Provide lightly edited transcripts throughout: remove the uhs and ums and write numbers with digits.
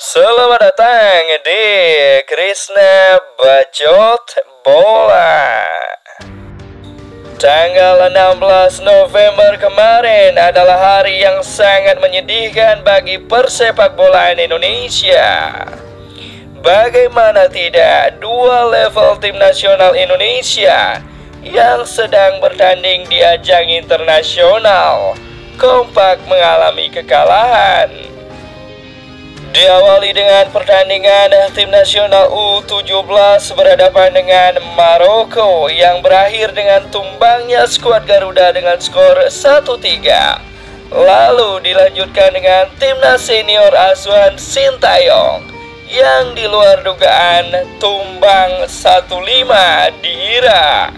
Selamat datang di Krishna Bacot Bola. Tanggal 16 November kemarin adalah hari yang sangat menyedihkan bagi persepak bolaan Indonesia. Bagaimana tidak, dua level tim nasional Indonesia yang sedang bertanding di ajang internasional kompak mengalami kekalahan. Diawali dengan pertandingan tim nasional U17 berhadapan dengan Maroko yang berakhir dengan tumbangnya skuad Garuda dengan skor 1-3. Lalu dilanjutkan dengan timnas senior asuhan Sintayong yang di luar dugaan tumbang 1-5 di Irak.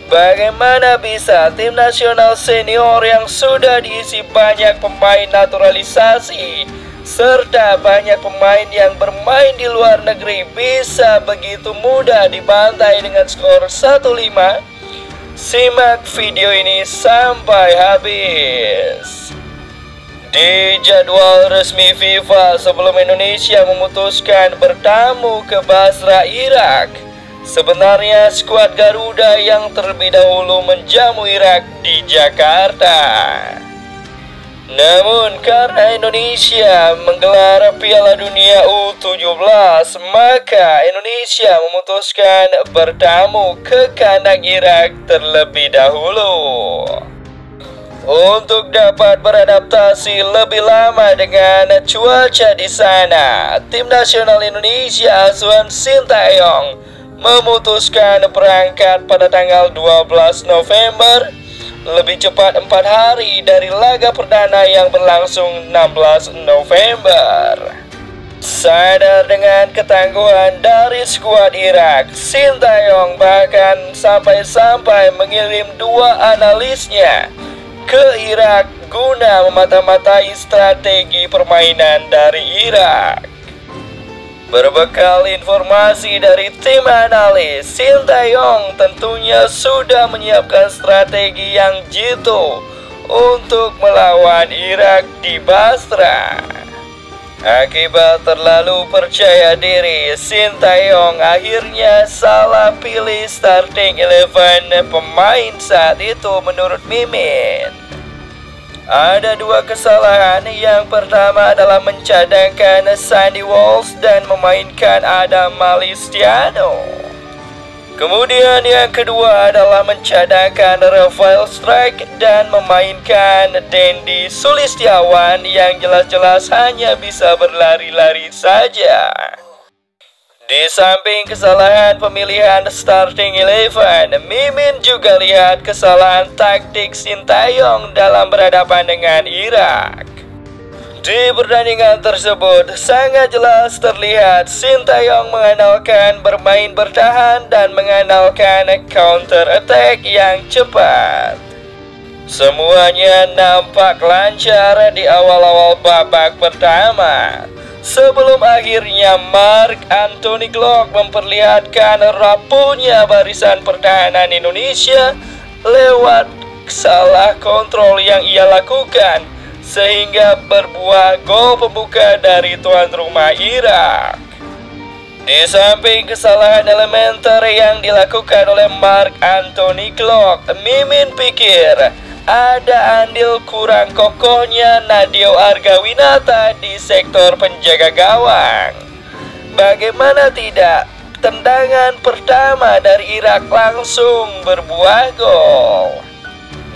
Bagaimana bisa tim nasional senior yang sudah diisi banyak pemain naturalisasi serta banyak pemain yang bermain di luar negeri bisa begitu mudah dibantai dengan skor 1-5? Simak video ini sampai habis. Di jadwal resmi FIFA sebelum Indonesia memutuskan bertamu ke Basra, Irak, sebenarnya skuad Garuda yang terlebih dahulu menjamu Irak di Jakarta. Namun karena Indonesia menggelar Piala Dunia U17, maka Indonesia memutuskan bertamu ke kandang Irak terlebih dahulu. Untuk dapat beradaptasi lebih lama dengan cuaca di sana, tim nasional Indonesia asuhan Sintayong memutuskan berangkat pada tanggal 12 November, lebih cepat 4 hari dari laga perdana yang berlangsung 16 November. Sadar dengan ketangguhan dari skuad Irak, Sintayong bahkan sampai-sampai mengirim 2 analisnya ke Irak guna memata-matai strategi permainan dari Irak. Berbekal informasi dari tim analis, Sintayong tentunya sudah menyiapkan strategi yang jitu untuk melawan Irak di Basra. Akibat terlalu percaya diri, Sintayong akhirnya salah pilih starting 11 pemain saat itu menurut Mimin. Ada 2 kesalahan. Yang pertama adalah mencadangkan Sandy Walsh dan memainkan Adam Malistiano. Kemudian yang kedua adalah mencadangkan Rafael Strike dan memainkan Dendi Sulistiawan yang jelas-jelas hanya bisa berlari-lari saja. Di samping kesalahan pemilihan starting 11, Mimin juga lihat kesalahan taktik Sintayong dalam berhadapan dengan Irak. Di pertandingan tersebut sangat jelas terlihat Sintayong mengandalkan bermain bertahan dan mengandalkan counter attack yang cepat. Semuanya nampak lancar di awal-awal babak pertama, sebelum akhirnya Mark Anthony Glock memperlihatkan rapuhnya barisan pertahanan Indonesia lewat salah kontrol yang ia lakukan, sehingga berbuah gol pembuka dari tuan rumah Irak. Di samping kesalahan elementer yang dilakukan oleh Mark Anthony Glock, Mimin pikir ada andil kurang kokohnya Nadeo Argawinata di sektor penjaga gawang. Bagaimana tidak, tendangan pertama dari Irak langsung berbuah gol.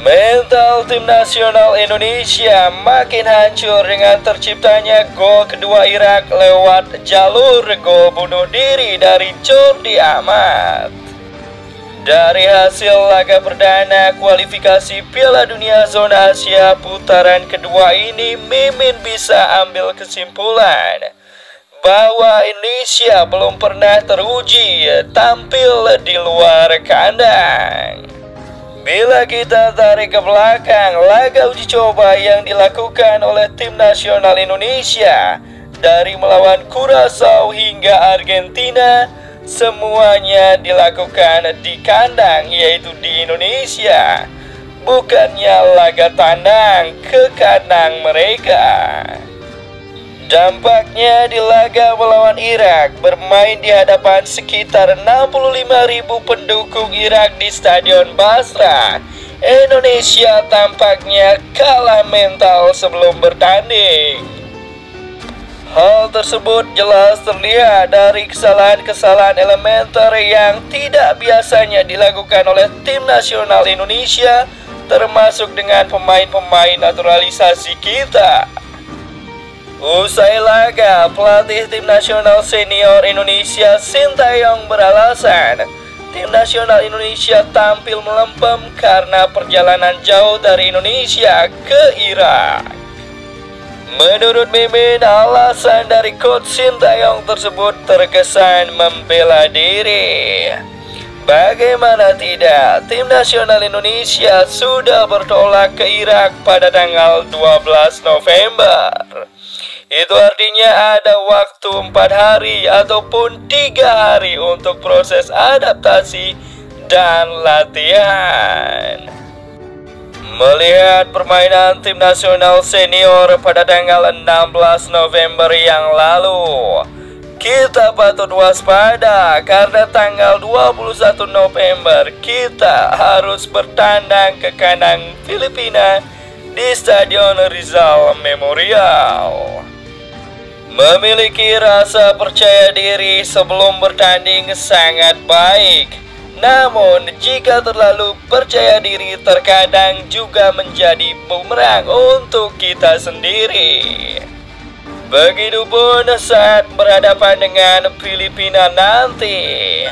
Mental tim nasional Indonesia makin hancur dengan terciptanya gol kedua Irak lewat jalur gol bunuh diri dari Jordi Amat. Dari hasil laga perdana kualifikasi Piala Dunia Zona Asia putaran kedua ini, Mimin bisa ambil kesimpulan bahwa Indonesia belum pernah teruji tampil di luar kandang. Bila kita tarik ke belakang laga uji coba yang dilakukan oleh tim nasional Indonesia dari melawan Curaçao hingga Argentina, semuanya dilakukan di kandang, yaitu di Indonesia, bukannya laga tandang ke kandang mereka. Dampaknya di laga melawan Irak, bermain di hadapan sekitar 65.000 pendukung Irak di Stadion Basra, Indonesia tampaknya kalah mental sebelum bertanding. Hal tersebut jelas terlihat dari kesalahan-kesalahan elementer yang tidak biasanya dilakukan oleh tim nasional Indonesia, termasuk dengan pemain-pemain naturalisasi kita. Usai laga, pelatih tim nasional senior Indonesia Sintayong beralasan tim nasional Indonesia tampil melempem karena perjalanan jauh dari Indonesia ke Irak. Menurut Mimin, alasan dari coach Sintayong tersebut terkesan membela diri. Bagaimana tidak, tim nasional Indonesia sudah bertolak ke Irak pada tanggal 12 November. Itu artinya ada waktu 4 hari ataupun 3 hari untuk proses adaptasi dan latihan. Melihat permainan tim nasional senior pada tanggal 16 November yang lalu, kita patut waspada karena tanggal 21 November kita harus bertandang ke kandang Filipina di Stadion Rizal Memorial. Memiliki rasa percaya diri sebelum bertanding sangat baik. Namun, jika terlalu percaya diri terkadang juga menjadi bumerang untuk kita sendiri. Begitupun saat berhadapan dengan Filipina nanti.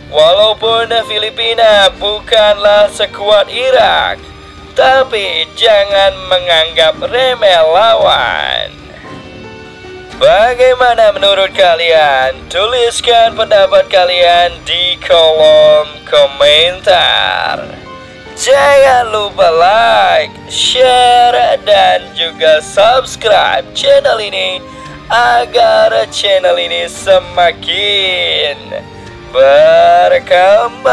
Walaupun Filipina bukanlah sekuat Irak, tapi jangan menganggap remeh lawan. Bagaimana menurut kalian? Tuliskan pendapat kalian di kolom komentar. Jangan lupa like, share, dan juga subscribe channel ini agar channel ini semakin berkembang.